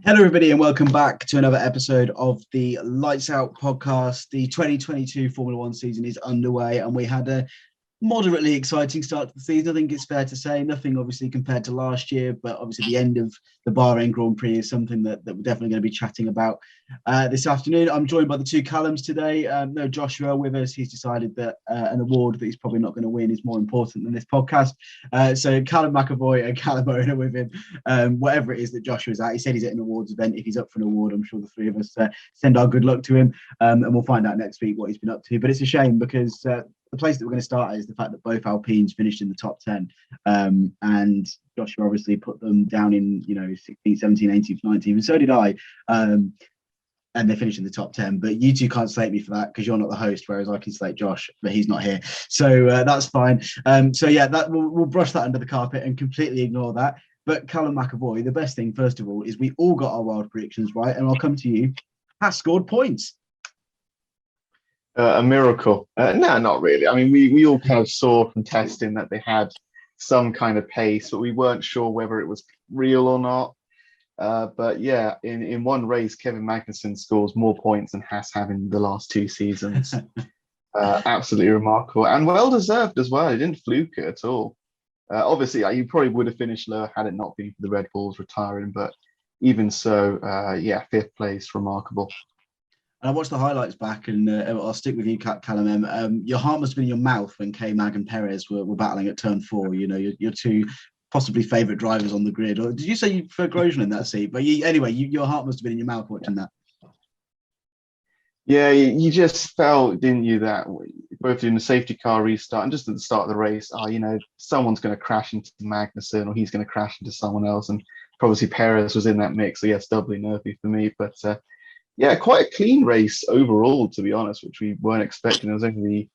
Hello, everybody, and welcome back to another episode of the Lights Out podcast. The 2022 Formula One season is underway, and we had a moderately exciting start to the season. I think it's fair to say nothing obviously compared to last year, but obviously the end of the Bahrain Grand Prix is something that we're definitely going to be chatting about this afternoon. I'm joined by the two Callums today. No Joshua with us. He's decided that an award that he's probably not going to win is more important than this podcast. So Callum McAvoy and Callum Owen are with him. Whatever it is that Joshua's at, he said he's at an awards event. If he's up for an award, I'm sure the three of us send our good luck to him, and we'll find out next week what he's been up to. But it's a shame because the place that we're going to start is the fact that both Alpines finished in the top 10, and Joshua obviously put them down in 16th, 17th, 18th, 19th, and so did I, and they finished in the top 10. But you two can't slate me for that because you're not the host, whereas I can slate Josh, but he's not here, so that's fine. So yeah, that we'll brush that under the carpet and completely ignore that. But Callum McAvoy, the best thing first of all is we all got our wild predictions right, and I'll come to you. Has scored points. A miracle. No, not really. I mean, we all kind of saw from testing that they had some kind of pace, but we weren't sure whether it was real or not. But yeah, in one race, Kevin Magnussen scores more points than Haas have in the last two seasons. Absolutely remarkable and well-deserved as well. He didn't fluke it at all. Obviously, he probably would have finished lower had it not been for the Red Bulls retiring, but even so, yeah, fifth place, remarkable. And I watched the highlights back, and I'll stick with you, Callum. Your heart must have been in your mouth when K-Mag and Perez were battling at turn 4. You know, your two possibly favourite drivers on the grid. Or did you say you prefer Grosjean in that seat? But your heart must have been in your mouth watching that. Yeah, you just felt, didn't you, that both doing the safety car restart and just at the start of the race, someone's going to crash into Magnussen or he's going to crash into someone else. And obviously Perez was in that mix. So yes, doubly nervy for me. But yeah, quite a clean race overall, to be honest, which we weren't expecting. It was only the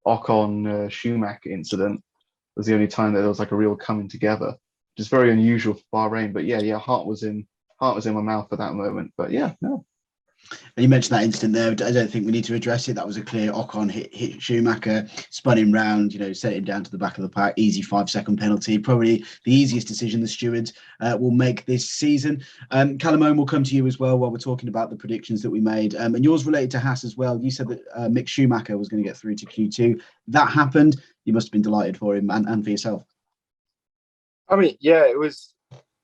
Ocon Schumacher incident was the only time that there was like a real coming together, which is very unusual for Bahrain. But yeah, heart was in my mouth at that moment. But yeah, no. And you mentioned that incident there. I don't think we need to address it. That was a clear Ocon hit Schumacher, spun him round, sent him down to the back of the pack. Easy 5-second penalty. Probably the easiest decision the stewards will make this season. Callum Owen, will come to you as well while we're talking about the predictions that we made. And yours related to Haas as well. You said that Mick Schumacher was going to get through to Q2. That happened. You must have been delighted for him and for yourself. I mean, yeah, it was.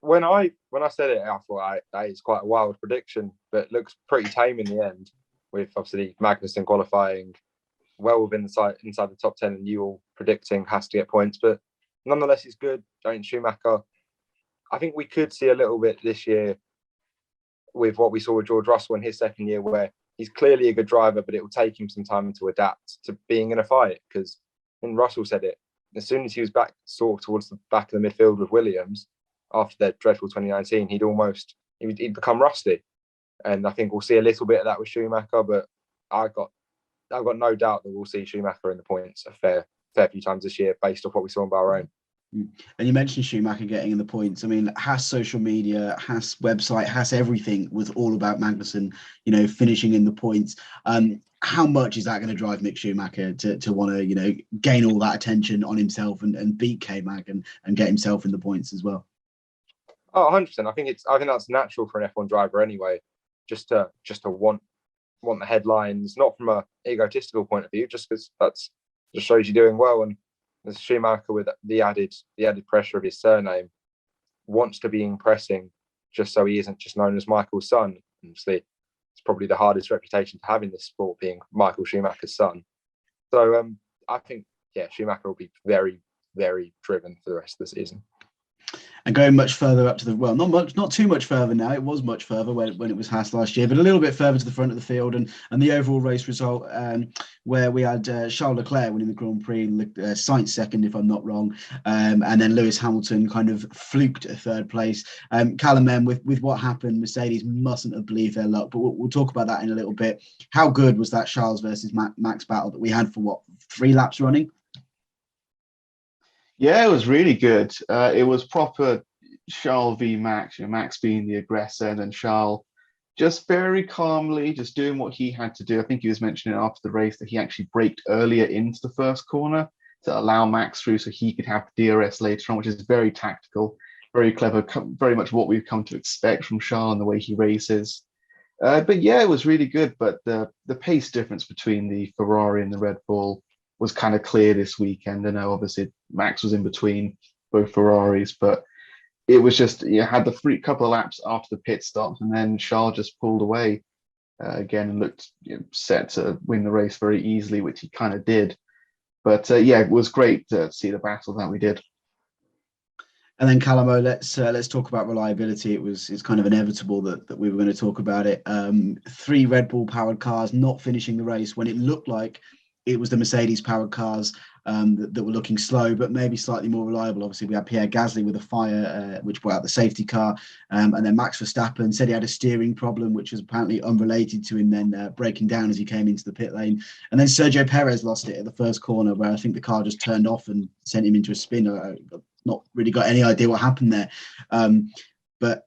When I said it, I thought that is quite a wild prediction, but looks pretty tame in the end, with obviously Magnussen qualifying well within inside the top 10 and you all predicting has to get points. But nonetheless, it's good. Schumacher, I think we could see a little bit this year with what we saw with George Russell in his second year, where he's clearly a good driver, but it will take him some time to adapt to being in a fight. Because when Russell said it, as soon as he was back sort of towards the back of the midfield with Williams, after their dreadful 2019, he'd become rusty, and I think we'll see a little bit of that with Schumacher. But I've got no doubt that we'll see Schumacher in the points a fair few times this year, based off what we saw in Bahrain. And you mentioned Schumacher getting in the points. I mean, Haas social media, Haas website, Haas everything was all about Magnussen, finishing in the points. How much is that going to drive Mick Schumacher to want to, gain all that attention on himself and beat K-Mag and get himself in the points as well? Oh, 100%. I think that's natural for an F1 driver anyway, just to want the headlines, not from a egotistical point of view, just because that's just shows you're doing well. And as Schumacher, with the added pressure of his surname, wants to be impressing, just so he isn't just known as Michael's son. Obviously, it's probably the hardest reputation to have in this sport, being Michael Schumacher's son. So I think, yeah, Schumacher will be very, very driven for the rest of the season. And going much further up to not too much further now. It was much further when it was Haas last year, but a little bit further to the front of the field. And the overall race result, where we had Charles Leclerc winning the Grand Prix, Sainz second, if I'm not wrong, and then Lewis Hamilton kind of fluked a third place. Callum, with what happened, Mercedes mustn't have believed their luck, but we'll talk about that in a little bit. How good was that Charles versus Max battle that we had for 3 laps running? Yeah, it was really good. It was proper Charles v Max, Max being the aggressor, and then Charles just very calmly just doing what he had to do. I think he was mentioning after the race that he actually braked earlier into the first corner to allow Max through so he could have DRS later on, which is very tactical, very clever, very much what we've come to expect from Charles and the way he races. But yeah, it was really good. But the pace difference between the Ferrari and the Red Bull was kind of clear this weekend. I know obviously Max was in between both Ferraris, but it was just you had the free couple of laps after the pit stop, and then Charles just pulled away again and looked set to win the race very easily, which he kind of did. But yeah, it was great to see the battle that we did. And then Callum, let's talk about reliability. It's kind of inevitable that we were going to talk about it. 3 Red Bull powered cars not finishing the race when it looked like it was the Mercedes powered cars that were looking slow, but maybe slightly more reliable. Obviously, we had Pierre Gasly with a fire, which brought out the safety car. And then Max Verstappen said he had a steering problem, which was apparently unrelated to him then breaking down as he came into the pit lane. And then Sergio Perez lost it at the first corner, where I think the car just turned off and sent him into a spin. Not really got any idea what happened there. But,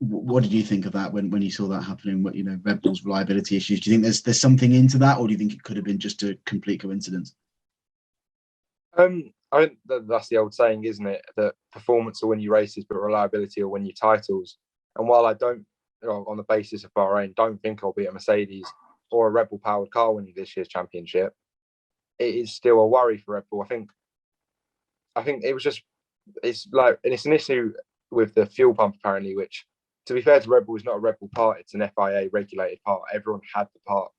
what did you think of that when you saw that happening? What, Red Bull's reliability issues. Do you think there's something into that, or do you think it could have been just a complete coincidence? I think that's the old saying, isn't it? That performance will win you races, but reliability will win you titles. And while I don't, on the basis of Bahrain, don't think I'll be a Mercedes or a Red Bull powered car winning this year's championship, it is still a worry for Red Bull. I think it was just, it's an issue with the fuel pump apparently, which, to be fair to Red Bull, is not a Red Bull part. It's an FIA regulated part. Everyone had the part.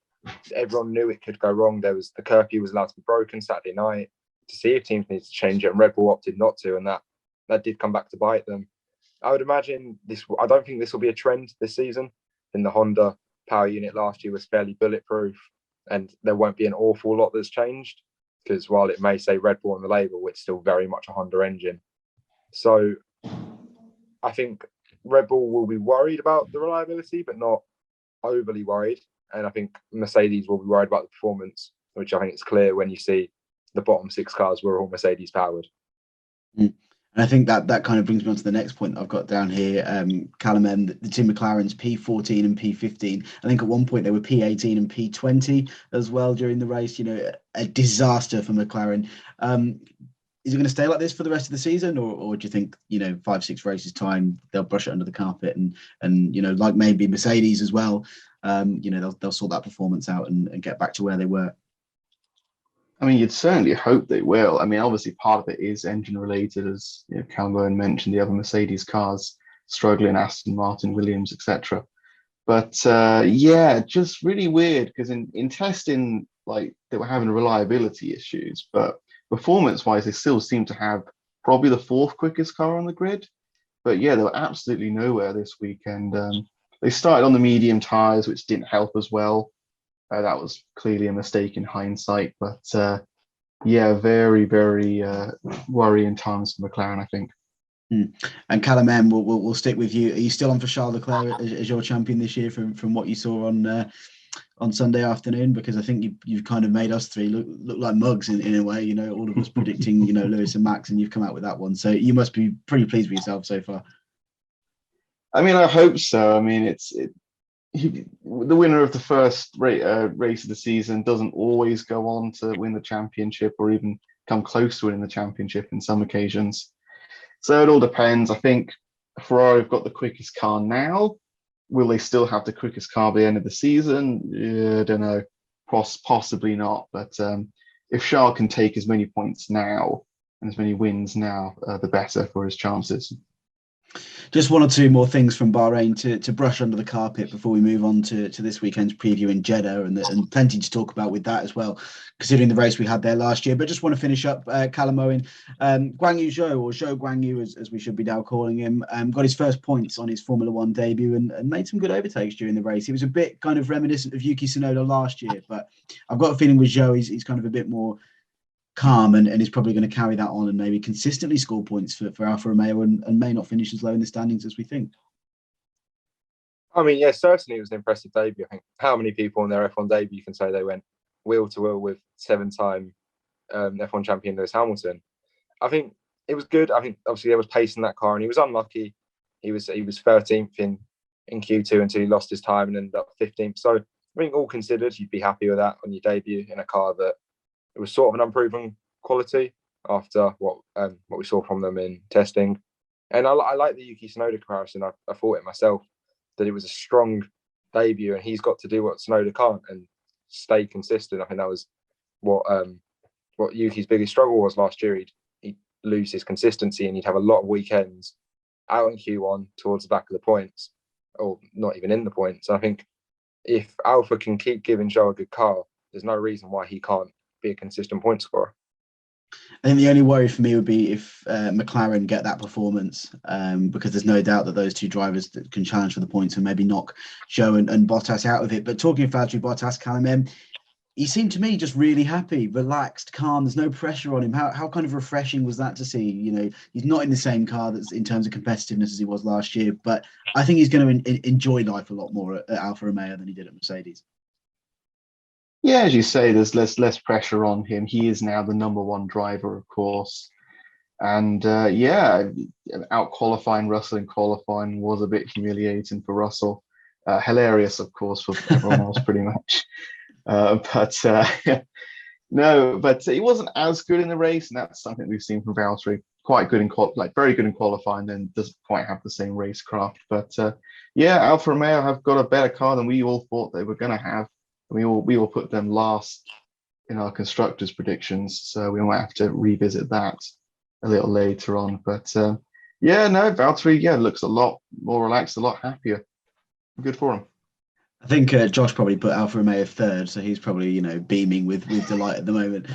Everyone knew it could go wrong. The curfew was allowed to be broken Saturday night to see if teams needed to change it, and Red Bull opted not to, and that did come back to bite them. I would imagine I don't think this will be a trend this season. In the Honda power unit last year was fairly bulletproof, and there won't be an awful lot that's changed, because while it may say Red Bull on the label, it's still very much a Honda engine. So I think Red Bull will be worried about the reliability, but not overly worried. And I think Mercedes will be worried about the performance, which I think is clear when you see the bottom 6 cars were all Mercedes powered. And I think that kind of brings me on to the next point that I've got down here. Callum, the two McLarens, P14 and P15. I think at one point they were P18 and P20 as well during the race. A disaster for McLaren. Is it going to stay like this for the rest of the season, or do you think 5-6 races time they'll brush it under the carpet and like maybe Mercedes as well? They'll sort that performance out and get back to where they were. I mean, you'd certainly hope they will. I mean, obviously, part of it is engine related, as Callum mentioned, the other Mercedes cars struggling, Aston Martin, Williams, etc. But just really weird because in testing, like they were having reliability issues, but performance-wise, they still seem to have probably the 4th quickest car on the grid. But yeah, they were absolutely nowhere this weekend. They started on the medium tyres, which didn't help as well. That was clearly a mistake in hindsight, but very, very worrying times for McLaren, I think. And Callum, we'll stick with you. Are you still on for Charles Leclerc as your champion this year from what you saw on Sunday afternoon? Because I think you've kind of made us 3 look like mugs in a way. All of us predicting Lewis and Max, and you've come out with that one. So you must be pretty pleased with yourself so far. I mean, I hope so. I mean, the winner of the first race of the season doesn't always go on to win the championship or even come close to winning the championship in some occasions. So it all depends. I think Ferrari have got the quickest car now. Will they still have the quickest car by the end of the season? I don't know. Possibly not. But if Charles can take as many points now and as many wins now, the better for his chances. Just 1 or 2 more things from Bahrain to brush under the carpet before we move on to this weekend's preview in Jeddah, and plenty to talk about with that as well, considering the race we had there last year. But just want to finish up, Callum Owen, Guan Yu Zhou, or Zhou Guan Yu as we should be now calling him, got his first points on his Formula One debut and made some good overtakes during the race. He was a bit kind of reminiscent of Yuki Tsunoda last year, but I've got a feeling with Zhou, he's kind of a bit more calm and is probably going to carry that on and maybe consistently score points for Alfa Romeo and may not finish as low in the standings as we think. I mean, yeah, certainly it was an impressive debut. I think how many people on their F1 debut can say they went wheel to wheel with 7-time F1 champion Lewis Hamilton? I think it was good. I think obviously there was pace in that car and he was unlucky. He was 13th in Q2 until he lost his time and ended up 15th. So I think all considered, you'd be happy with that on your debut in a car that it was sort of an unproven quality after what we saw from them in testing. And I like the Yuki Tsunoda comparison. I thought it myself that it was a strong debut, and he's got to do what Tsunoda can't and stay consistent. I think that was what Yuki's biggest struggle was last year. He'd lose his consistency, and he'd have a lot of weekends out in Q1 towards the back of the points, or not even in the points. And I think if Alpha can keep giving Zhou a good car, there's no reason why he can't be a consistent point scorer. I think the only worry for me would be if McLaren get that performance, because there's no doubt that those two drivers that can challenge for the points and maybe knock Zhou and Bottas out of it. But talking of Valtteri Bottas, Callum, he seemed to me just really happy, relaxed, calm. There's no pressure on him. How kind of refreshing was that to see? You know, he's not in the same car that's in terms of competitiveness as he was last year, but I think he's going to enjoy life a lot more at Alfa Romeo than he did at Mercedes. Yeah, as you say, there's less pressure on him. He is now the number one driver, of course. And out qualifying Russell in qualifying was a bit humiliating for Russell. Hilarious, of course, for everyone else, pretty much. But he wasn't as good in the race, and that's something we've seen from Valtteri. Quite good in very good in qualifying, then doesn't quite have the same racecraft. But Alfa Romeo have got a better car than we all thought they were going to have. We all put them last in our constructors' predictions, so we might have to revisit that a little later on. But Valtteri, looks a lot more relaxed, a lot happier. Good for him. I think Josh probably put Alfa Romeo third, so he's probably beaming with delight at the moment.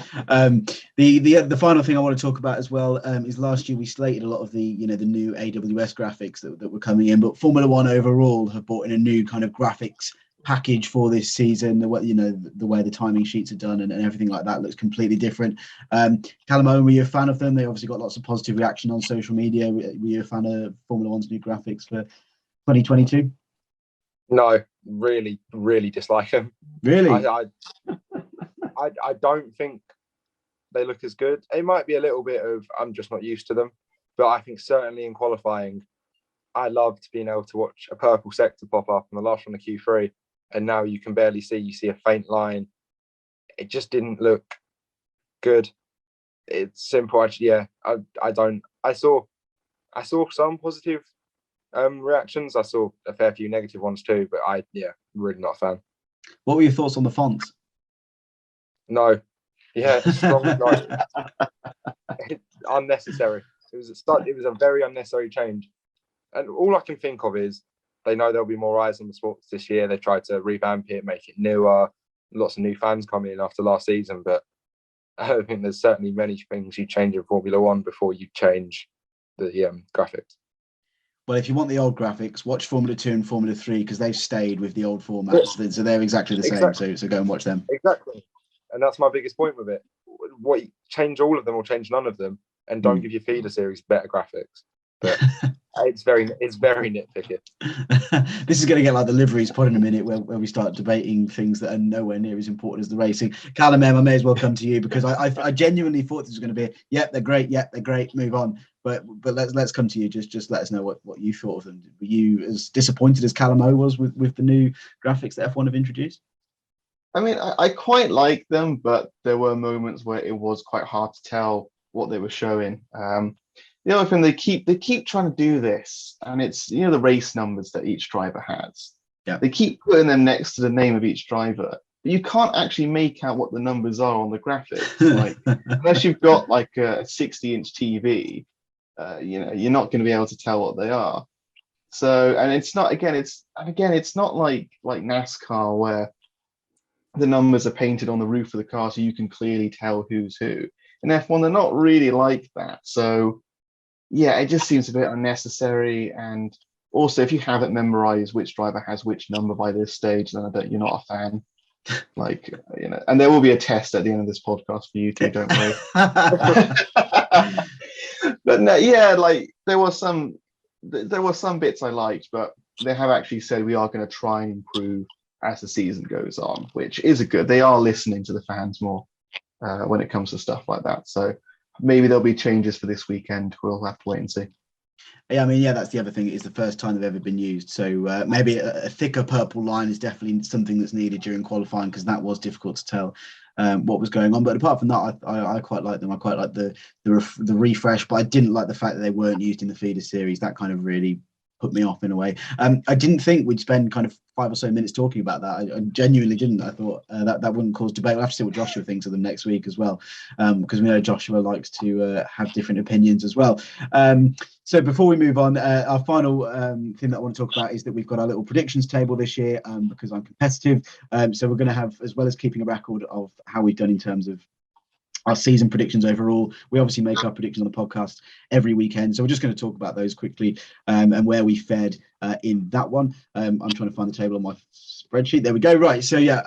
The final thing I want to talk about as well is last year we slated a lot of the the new AWS graphics that were coming in, but Formula One overall have brought in a new kind of graphics package for this season. The way the timing sheets are done and everything like that looks completely different. Callum Owen, were you a fan of them? They obviously got lots of positive reaction on social media. Were you a fan of Formula One's new graphics for 2022? No, really, really dislike them. Really? I don't think they look as good. It might be a little bit of I'm just not used to them, but I think certainly in qualifying, I loved being able to watch a purple sector pop up on the last one of Q3, and now you can barely see. You see a faint line. It just didn't look good. It's simple. Actually, I don't. I saw some positive reactions. I saw a fair few negative ones too, but really not a fan. What were your thoughts on the fonts? No, strong no. Unnecessary. It was a very unnecessary change, and all I can think of is they know there'll be more eyes on the sports this year. They tried to revamp it, make it newer, lots of new fans coming in after last season, but I don't think there's certainly many things you change in Formula One before you change the graphics. Well, if you want the old graphics, watch Formula 2 and Formula 3 because they've stayed with the old formats. Yeah. So they're exactly the same. So go and watch them. Exactly. And that's my biggest point with it. What change all of them or change none of them and don't give your feeder series better graphics. But it's very nitpicky. This is going to get like the liveries pod in a minute where we start debating things that are nowhere near as important as the racing. Callum, I may as well come to you because I genuinely thought this was going to be they're great, move on. But let's come to you. Just let us know what you thought of them. Were you as disappointed as Callum O was with the new graphics that F1 have introduced? I mean, I quite like them, but there were moments where it was quite hard to tell what they were showing. The other thing, they keep trying to do this, and it's the race numbers that each driver has. Yeah. They keep putting them next to the name of each driver, but you can't actually make out what the numbers are on the graphics. Like unless you've got like a 60-inch TV, you're not going to be able to tell what they are. So, and it's not it's not like NASCAR where the numbers are painted on the roof of the car so you can clearly tell who's who. In F1, they're not really like that. So yeah, it just seems a bit unnecessary. And also, if you haven't memorized which driver has which number by this stage, then I bet you're not a fan. And there will be a test at the end of this podcast for you two, don't worry. But no, there were some bits I liked, but they have actually said we are going to try and improve as the season goes on, which is they are listening to the fans more when it comes to stuff like that. So maybe there'll be changes for this weekend. We'll have to wait and see. Yeah, I mean, that's the other thing. It's the first time they've ever been used. So maybe a thicker purple line is definitely something that's needed during qualifying because that was difficult to tell what was going on. But apart from that, I quite like them. I quite like the refresh, but I didn't like the fact that they weren't used in the feeder series. That kind of really put me off in a way. I didn't think we'd spend kind of 5 or so minutes talking about that. I genuinely didn't. I thought that wouldn't cause debate. We'll have to see what Joshua thinks of them next week as well, because we know Joshua likes to have different opinions as well. So before we move on, our final thing that I want to talk about is that we've got our little predictions table this year, because I'm competitive. So we're going to have, as well as keeping a record of how we've done in terms of our season predictions overall. We obviously make our predictions on the podcast every weekend. So we're just going to talk about those quickly, and where we fared in that one. I'm trying to find the table on my spreadsheet. There we go. Right. So yeah.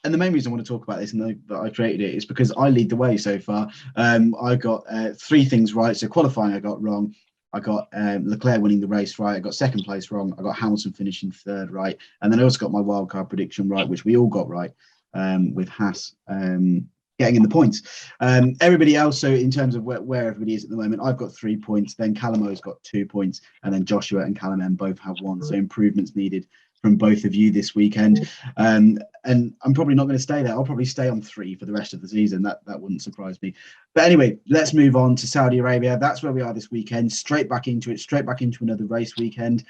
And the main reason I want to talk about this and that I created it is because I lead the way so far. I got 3 things right. So qualifying I got wrong. I got Leclerc winning the race right. I got second place wrong. I got Hamilton finishing third right. And then I also got my wildcard prediction right, which we all got right, with Haas getting in the points. Everybody else, so in terms of where everybody is at the moment, I've got 3 points, then Callum's got 2 points, and then Joshua and Callum M both have 1. So improvements needed from both of you this weekend. And I'm probably not going to stay there. I'll probably stay on 3 for the rest of the season. That wouldn't surprise me. But anyway, let's move on to Saudi Arabia. That's where we are this weekend. Straight back into it, straight back into another race weekend.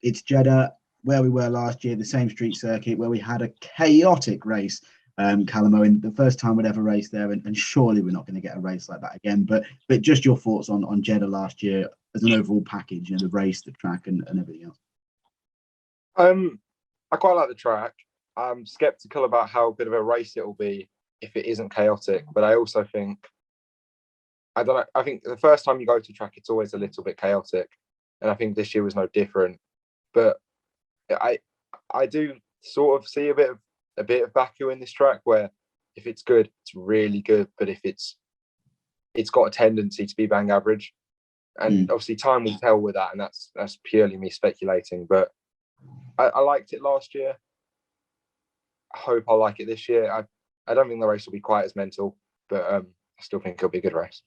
It's Jeddah, where we were last year, the same street circuit where we had a chaotic race. Callum, in the first time we'd ever raced there, and surely we're not going to get a race like that again. But just your thoughts on Jeddah last year as an overall package, the race, the track, and everything else. I quite like the track. I'm skeptical about how good of a race it will be if it isn't chaotic. But I also think, I don't know. I think the first time you go to track, it's always a little bit chaotic, and I think this year was no different. But I do sort of see a bit of Baku in this track, where if it's good, it's really good, but if it's got a tendency to be bang average, and obviously time will tell with that, and that's purely me speculating. But I liked it last year. I hope I like it this year. I don't think the race will be quite as mental, but I still think it'll be a good race.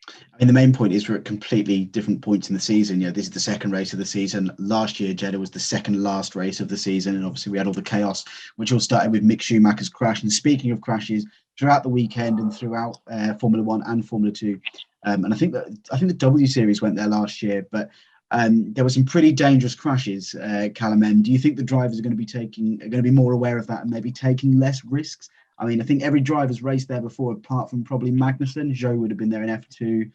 I mean, the main point is we're at completely different points in the season. This is the second race of the season. Last year, Jeddah was the second last race of the season. And obviously we had all the chaos, which all started with Mick Schumacher's crash. And speaking of crashes, throughout the weekend and throughout Formula 1 and Formula 2, and I think the W Series went there last year, but there were some pretty dangerous crashes, Callum M. Do you think the drivers are going to be more aware of that and maybe taking less risks? I mean, I think every driver's raced there before, apart from probably Magnussen. Joe would have been there in F2.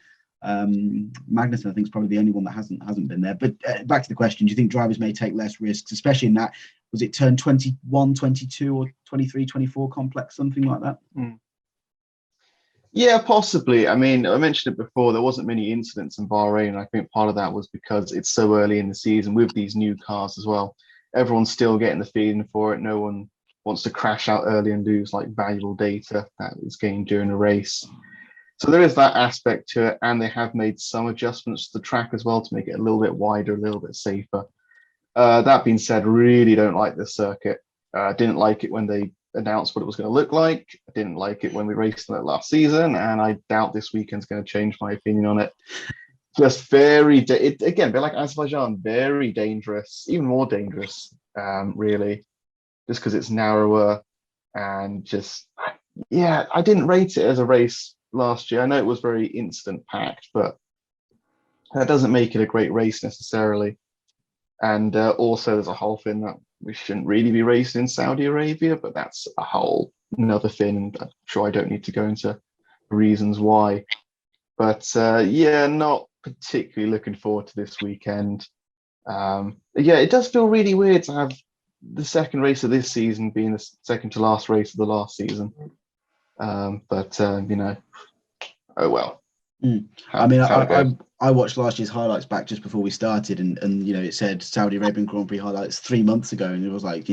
Magnussen, I think, is probably the only one that hasn't been there. But back to the question, do you think drivers may take less risks, especially in that, was it turn 21, 22 or 23, 24 complex, something like that? Yeah, possibly. I mean, I mentioned it before, there wasn't many incidents in Bahrain. I think part of that was because it's so early in the season with these new cars as well. Everyone's still getting the feeling for it. No one wants to crash out early and lose like valuable data that is gained during a race. So there is that aspect to it, and they have made some adjustments to the track as well to make it a little bit wider, a little bit safer. That being said, really don't like this circuit. Didn't like it when they announced what it was going to look like. I didn't like it when we raced on it last season, and I doubt this weekend's going to change my opinion on it. Just again, a bit like Azerbaijan, very dangerous, even more dangerous, really, just because it's narrower and just, yeah, I didn't rate it as a race last year. I know it was very instant packed, but that doesn't make it a great race necessarily. And also there's a whole thing that we shouldn't really be racing in Saudi Arabia, but that's a whole another thing, and I'm sure I don't need to go into reasons why. But yeah, not particularly looking forward to this weekend. Yeah, it does feel really weird to have the second race of this season being the second to last race of the last season. But oh well. I mean, I watched last year's highlights back just before we started, and it said Saudi Arabian Grand Prix highlights 3 months ago, and it was like,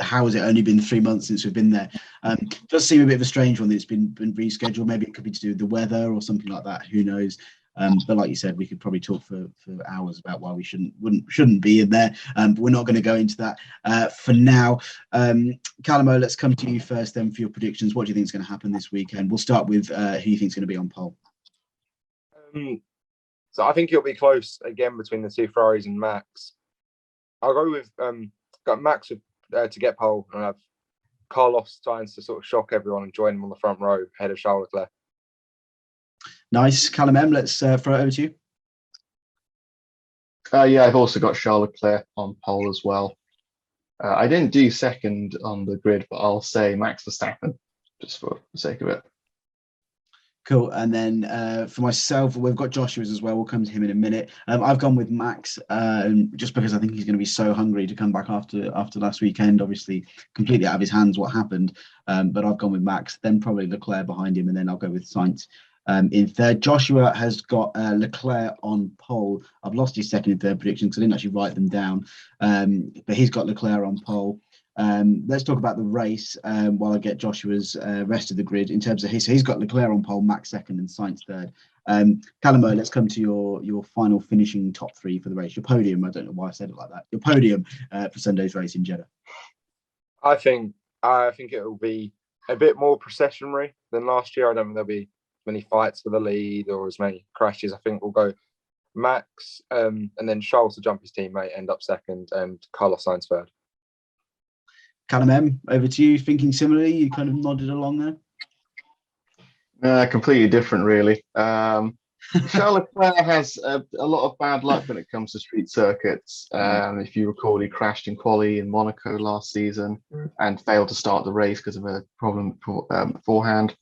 how has it only been 3 months since we've been there? It does seem a bit of a strange one that it's been rescheduled. Maybe it could be to do with the weather or something like that. Who knows? But like you said, we could probably talk for hours about why we shouldn't be in there. But we're not going to go into that for now. Callum, let's come to you first then for your predictions. What do you think is going to happen this weekend? We'll start with who you think is going to be on pole. So I think it'll be close again between the two Ferraris and Max. I'll go with got Max to get pole, and I have Carlos tries to sort of shock everyone and join him on the front row ahead of Charles Leclerc. Nice. Callum M, let's throw it over to you. Yeah, I've also got Charles Leclerc on pole as well. I didn't do second on the grid, but I'll say Max Verstappen, just for the sake of it. Cool. And then for myself, we've got Joshua's as well. We'll come to him in a minute. I've gone with Max just because I think he's going to be so hungry to come back after last weekend. Obviously, completely out of his hands what happened. But I've gone with Max, then probably Leclerc behind him, and then I'll go with Sainz in third. Joshua has got Leclerc on pole. I've lost his second and third predictions because I didn't actually write them down. But he's got Leclerc on pole. Let's talk about the race while I get Joshua's rest of the grid in terms of he's got Leclerc on pole, Max second, and Sainz third. Callum, let's come to your final finishing top three for the race. Your podium. I don't know why I said it like that. Your podium for Sunday's race in Jeddah. I think it will be a bit more processionary than last year. I don't think there'll be many fights for the lead or as many crashes. I think we'll go Max and then Charles to jump his teammate, end up second, and Carlos Sainz third. Callum M, over to you. Thinking similarly, you kind of nodded along there. Completely different, really. Charles Leclerc has a lot of bad luck when it comes to street circuits. If you recall, he crashed in quali in Monaco last season and failed to start the race because of a problem beforehand.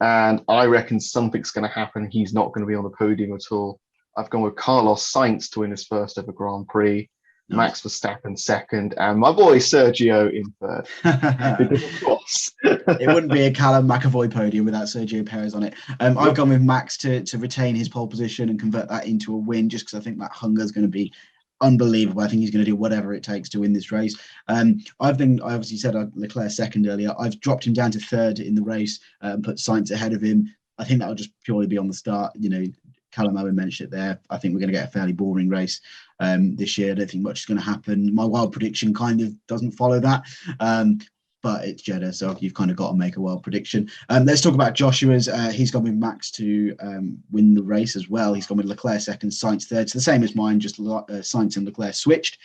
And I reckon something's going to happen. He's not going to be on the podium at all. I've gone with Carlos Sainz to win his first ever Grand Prix. Max Verstappen second, and my boy Sergio in third. Of course, it wouldn't be a Callum McAvoy podium without Sergio Perez on it. I've gone with Max to retain his pole position and convert that into a win, just because I think that hunger is going to be unbelievable. I think he's going to do whatever it takes to win this race. I obviously said Leclerc second earlier. I've dropped him down to third in the race and put Sainz ahead of him. I think that'll just purely be on the start. You know, Callum Owen mentioned it there. I think we're going to get a fairly boring race this year. I don't think much is going to happen. My wild prediction kind of doesn't follow that, but it's Jeddah, so you've kind of got to make a wild prediction. Let's talk about Joshua's. He's gone with Max to win the race as well. He's gone with Leclerc second, Sainz third. So the same as mine, just Sainz and Leclerc switched.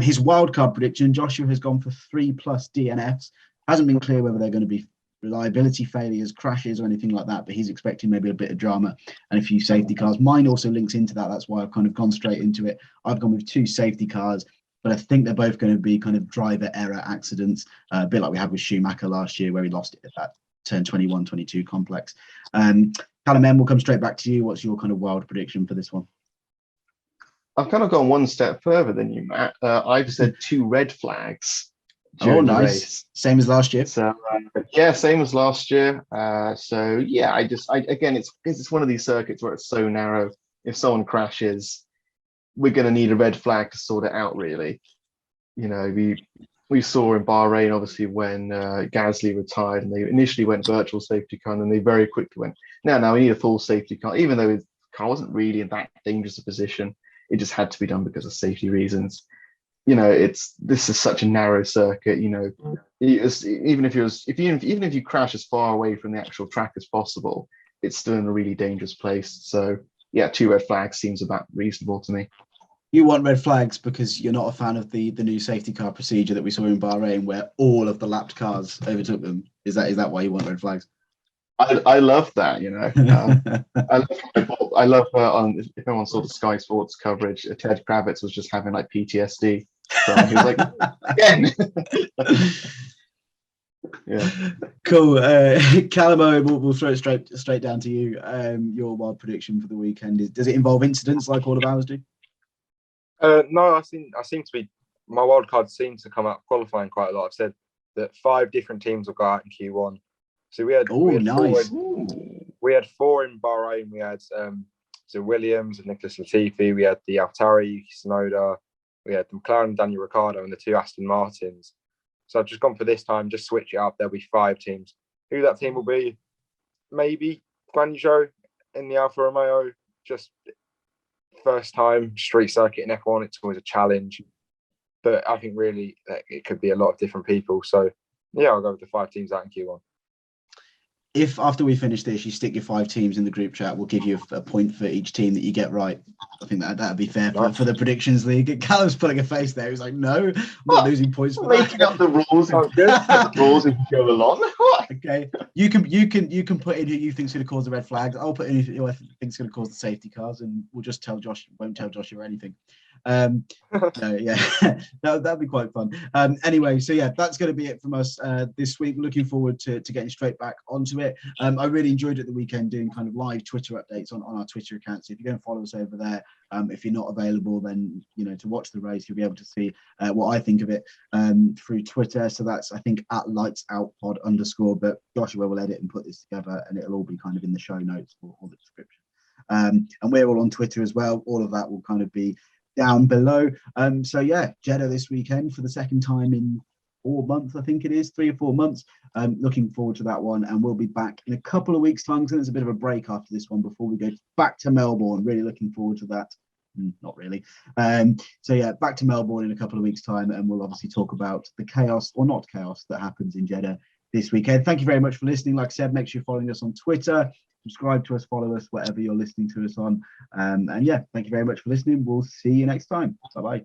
His wildcard prediction, Joshua has gone for 3+ DNFs. Hasn't been clear whether they're going to be reliability failures, crashes, or anything like that, but he's expecting maybe a bit of drama and a few safety cars. Mine also links into that. That's why I've kind of gone straight into it. I've gone with 2 safety cars, but I think they're both going to be kind of driver error accidents, a bit like we had with Schumacher last year, where he lost it at that turn 21-22 complex. Callum M, we'll come straight back to you. What's your kind of wild prediction for this one? I've kind of gone one step further than you, Matt. I've said 2 red flags. Oh, nice. Race. Same as last year. So yeah, same as last year. So yeah, again, it's one of these circuits where it's so narrow. If someone crashes, we're going to need a red flag to sort it out. Really, you know, we saw in Bahrain, obviously, when Gasly retired, and they initially went virtual safety car, and then they very quickly went, no, we need a full safety car, even though his car wasn't really in that dangerous a position. It just had to be done because of safety reasons. You know, this is such a narrow circuit. You know, even if you crash as far away from the actual track as possible, it's still in a really dangerous place. So yeah, 2 red flags seems about reasonable to me. You want red flags because you're not a fan of the new safety car procedure that we saw in Bahrain, where all of the lapped cars overtook them. Is that why you want red flags? I love that, you know. I love if anyone saw the Sky Sports coverage, Ted Kravitz was just having like PTSD. So he was like, again. Yeah. Cool. Callum, we'll throw it straight down to you. Your wild prediction for the weekend does it involve incidents like all of ours do? No, I seem to be, my wild card seems to come out qualifying quite a lot. I've said that 5 different teams will go out in Q1. So we had nice. We had 4 in Bahrain. We had so Williams and Nicholas Latifi. We had the Altari, Yuki Tsunoda. We had the McLaren, Daniel Ricciardo, and the 2 Aston Martins. So I've just gone for this time, just switch it up. There'll be 5 teams. Who that team will be? Maybe Guan Yu in the Alfa Romeo. Just first time street circuit in F1. It's always a challenge. But I think really it could be a lot of different people. So yeah, I'll go with the 5 teams out in Q1. if after we finish this, you stick your 5 teams in the group chat, we'll give you a point for each team that you get right. I think that'd be fair for the predictions league. Callum's putting a face there. He's like, no, I'm not losing points for making that. up the rules and the rules as you go along. What? Okay, you can put in who you think's going to cause the red flags. I'll put in who I think's going to cause the safety cars, and we'll just tell Josh. Won't tell Josh or anything. No, yeah, that'd be quite fun. Anyway, so yeah, that's going to be it from us this week. Looking forward to getting straight back onto it. I really enjoyed it the weekend doing kind of live Twitter updates on our Twitter account. So if you're going to follow us over there, if you're not available, then to watch the race, you'll be able to see what I think of it through Twitter. So that's, I think, at lightsoutpod_. But Joshua will edit and put this together, and it'll all be kind of in the show notes or the description. And we're all on Twitter as well. All of that will kind of be down below. So yeah, Jeddah this weekend for the second time in 4 months, I think it is 3 or 4 months. Looking forward to that one, and we'll be back in a couple of weeks' time. So there's a bit of a break after this one before we go back to Melbourne. Really looking forward to that. Not really. So yeah, back to Melbourne in a couple of weeks' time, and we'll obviously talk about the chaos or not chaos that happens in Jeddah this weekend. Thank you very much for listening. Like I said, make sure you're following us on Twitter. Subscribe to us, follow us, whatever you're listening to us on. And yeah, thank you very much for listening. We'll see you next time. Bye-bye.